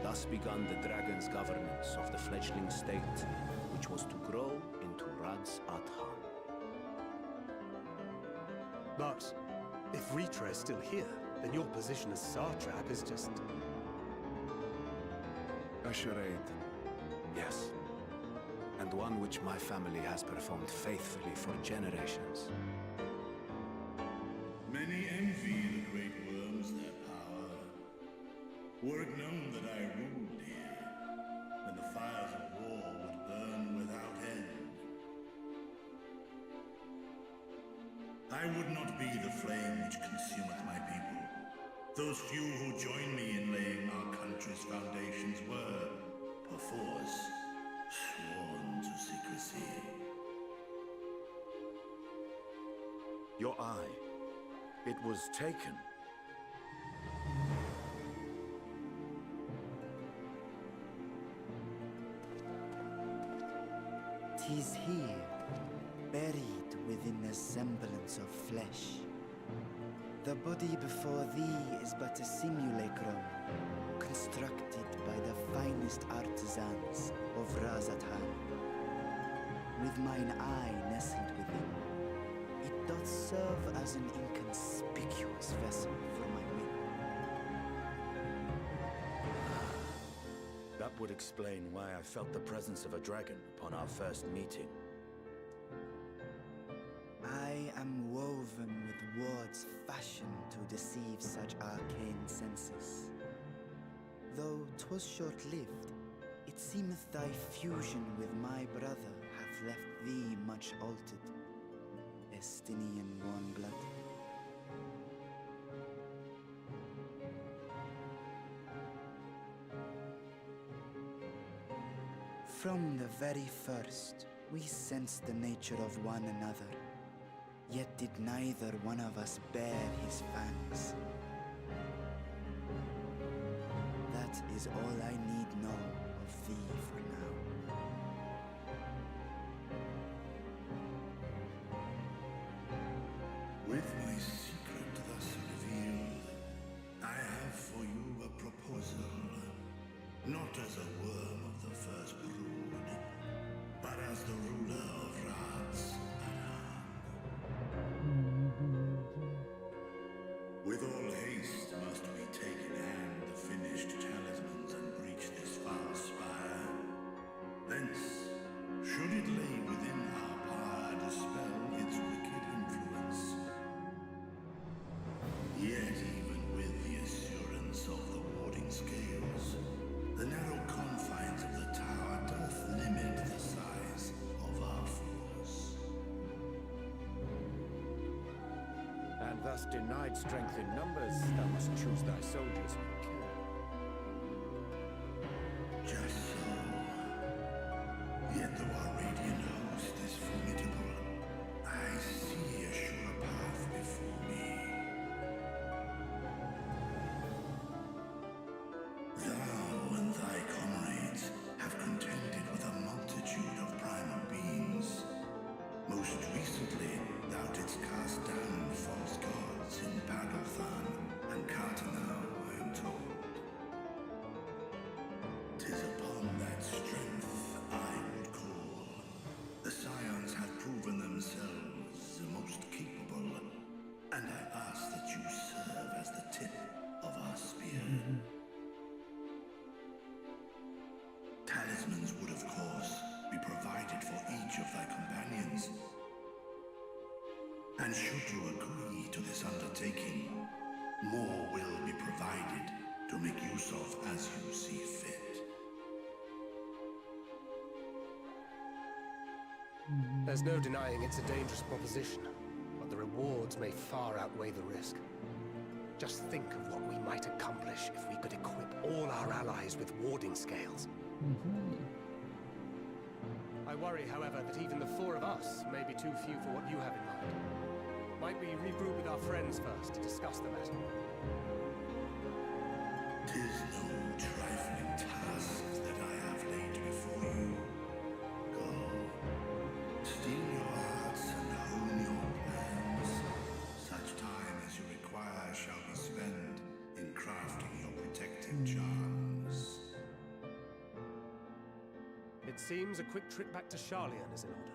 Thus began the dragon's governance of the fledgling state, which was to grow into Radz Athan. But if Vritra is still here, then your position as Satrap is just... A charade, yes. And one which my family has performed faithfully for generations. Many envy the great worms their power. Were it known that I ruled here, then the fires of war would burn without end. I would not be the flame which consumeth my people. Those few who join me in laying our country's foundations were, perforce, sworn to secrecy. Your eye. It was taken. "'Tis here, buried within the semblance of flesh. The body before thee is but a simulacrum, constructed by the finest artisans of Razatan. With mine eye nestled within, it doth serve as an inconspicuous vessel for my wit. That would explain why I felt the presence of a dragon upon our first meeting. I am woven with words fashioned to deceive such arcane senses. Though 'twas short-lived, it seemeth thy fusion with my brother hath left thee much altered, Estinian warm blood. From the very first, we sensed the nature of one another. Yet did neither one of us bear his fangs. That is all I need know of thee for now. With my secret thus revealed, I have for you a proposal. Not as a worm of the first brood, but as the ruler of Radz Athan. thus denied strength in numbers, thou must choose thy soldiers with care. Just so. Yet though our radiant host is formidable, I see a sure path before me. Thou and thy comrades have contended with a multitude of primal beings. Most recently, thou didst cast down false gods in Pagalthan and Cartanau, I am told. 'Tis upon that strength I would call. The Scions have proven themselves the most capable, and I ask that you serve as the tip of our spear. Talismans would, of course, be provided for each of thy companions. And should you agree to this undertaking, more will be provided to make use of as you see fit. There's no denying it's a dangerous proposition, but the rewards may far outweigh the risk. Just think of what we might accomplish if we could equip all our allies with warding scales. I worry, however, that even the four of us may be too few for what you have in mind. Might we regroup with our friends first to discuss the matter? 'Tis no trifling task that I have laid before you. Go, steel your hearts and hone your plans. Such time as you require shall be spent in crafting your protective charms. It seems a quick trip back to Charlian is in order.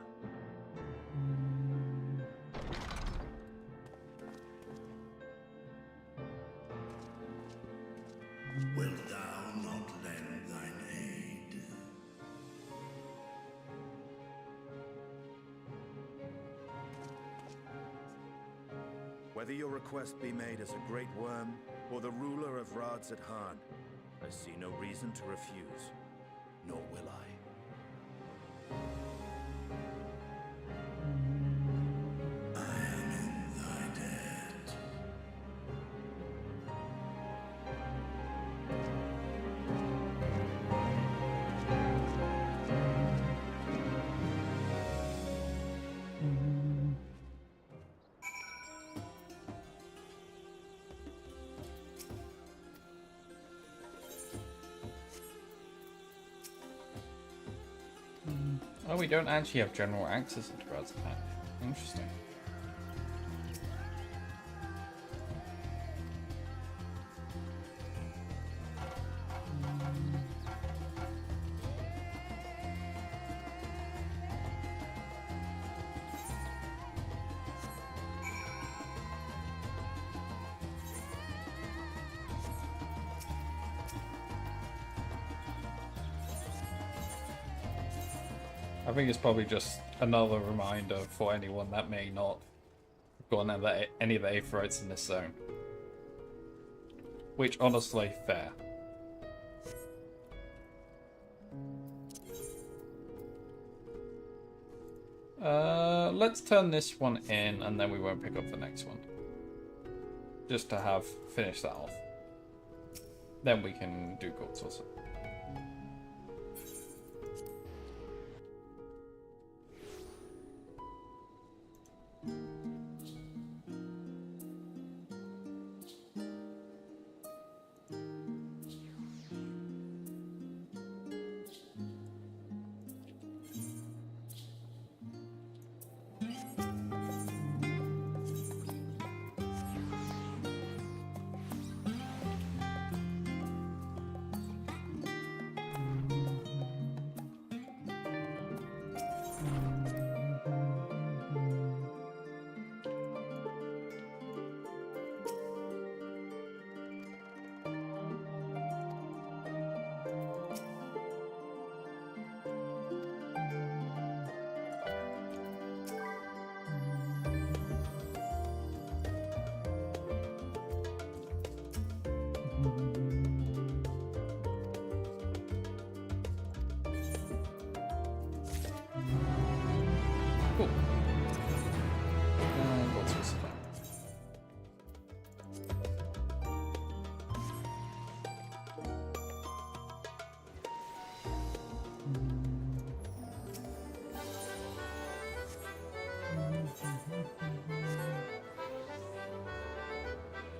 Wilt thou not lend thine aid? Whether your request be made as a great worm or the ruler of Rads at Han, I see no reason to refuse, nor will I. I am in thy debt. Oh, we don't actually have general access into Brad's attack. Interesting. I think it's probably just another reminder for anyone that may not have gotten any of the Aetherites in this zone. Which, honestly, fair. Let's turn this one in, and then we won't pick up the next one. Just to have finished that off. Then we can do gold saucer.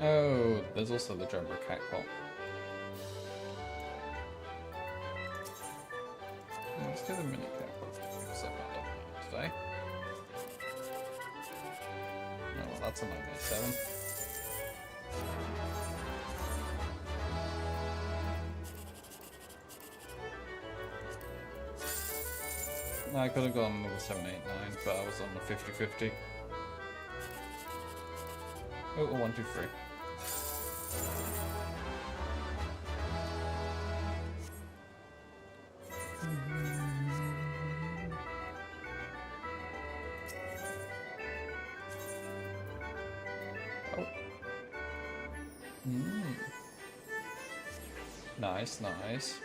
Oh, there's also the Jumbo Cat pot. Let's do the mini cat pot because I've not done that today. Oh, well, that's a 987. I could have gone with a 789, but I was on the 50-50. Oh, a 123. Oh. Nice, nice.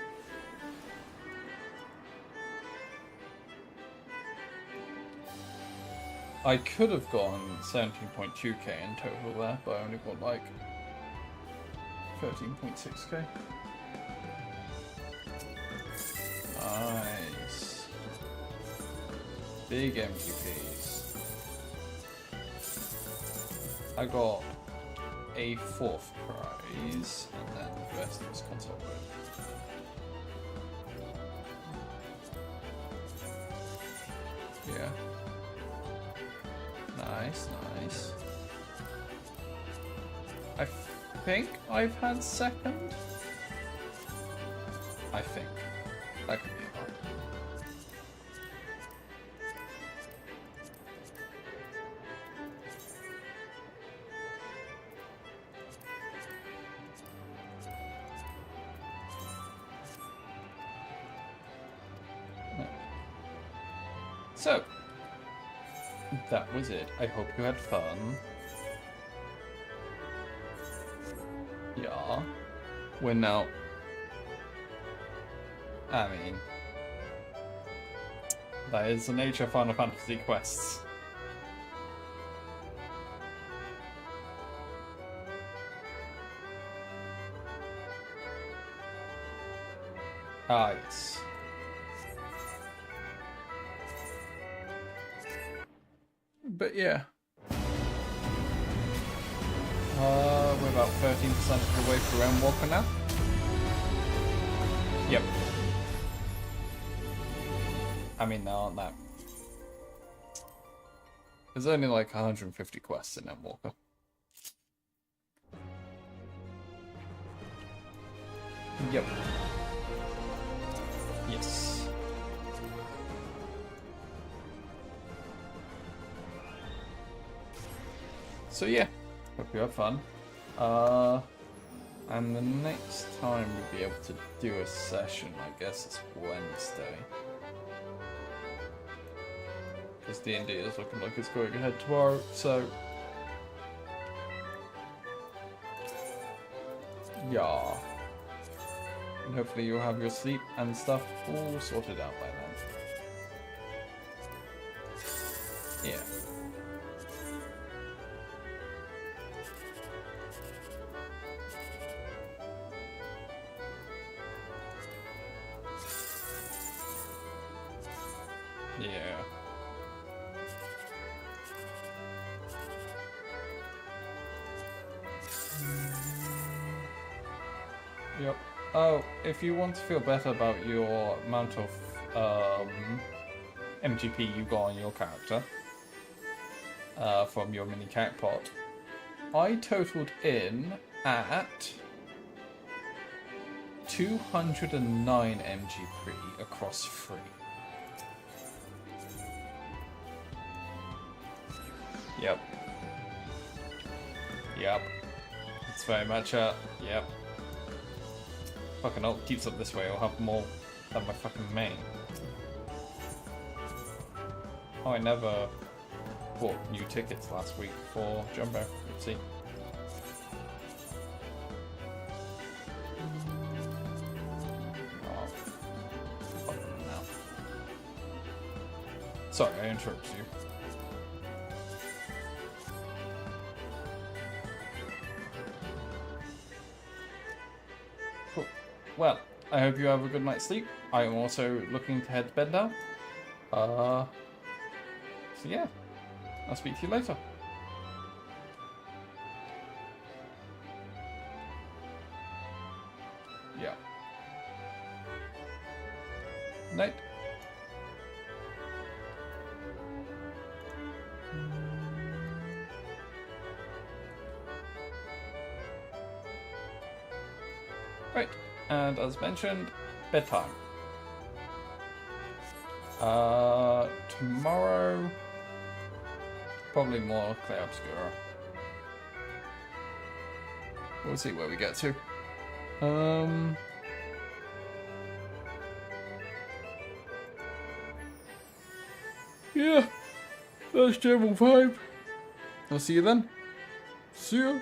I could have gone 17.2k in total there, but I only got like 13.6k. Nice. Big MGPs. I got a 4th prize, and then the rest was console mode. Yeah. Nice, nice. I think I've had second? I think. That could be hard. So, that was it. I hope you had fun. Yeah. We're now... I mean... that is the nature of Final Fantasy quests. Ah, yes. But yeah. We're about 13% of the way through Endwalker now. Yep. I mean, there aren't that. There's only like 150 quests in Endwalker. Yep. Yes. So yeah, hope you have fun. And the next time we'll be able to do a session, I guess it's Wednesday. Because D&D is looking like it's going ahead tomorrow, so... yeah. And hopefully you'll have your sleep and stuff all sorted out by then. Yeah. Yeah. Yep. Oh, if you want to feel better about your amount of MGP you got on your character from your mini cat pot, I totaled in at 209 MGP across 3. Yep. Yep. It's very much yep. Fucking hell, it keeps up this way, I'll have more than my fucking main. Oh, I never bought new tickets last week for Jumbo. Let's see. Oh. Fucking hell. Sorry, I interrupted you. Well, I hope you have a good night's sleep. I am also looking to head to bed now. So yeah, I'll speak to you later. And as mentioned, bedtime. Tomorrow, probably more Clay Obscura. We'll see where we get to. Yeah, that's general vibe. I'll see you then. See ya.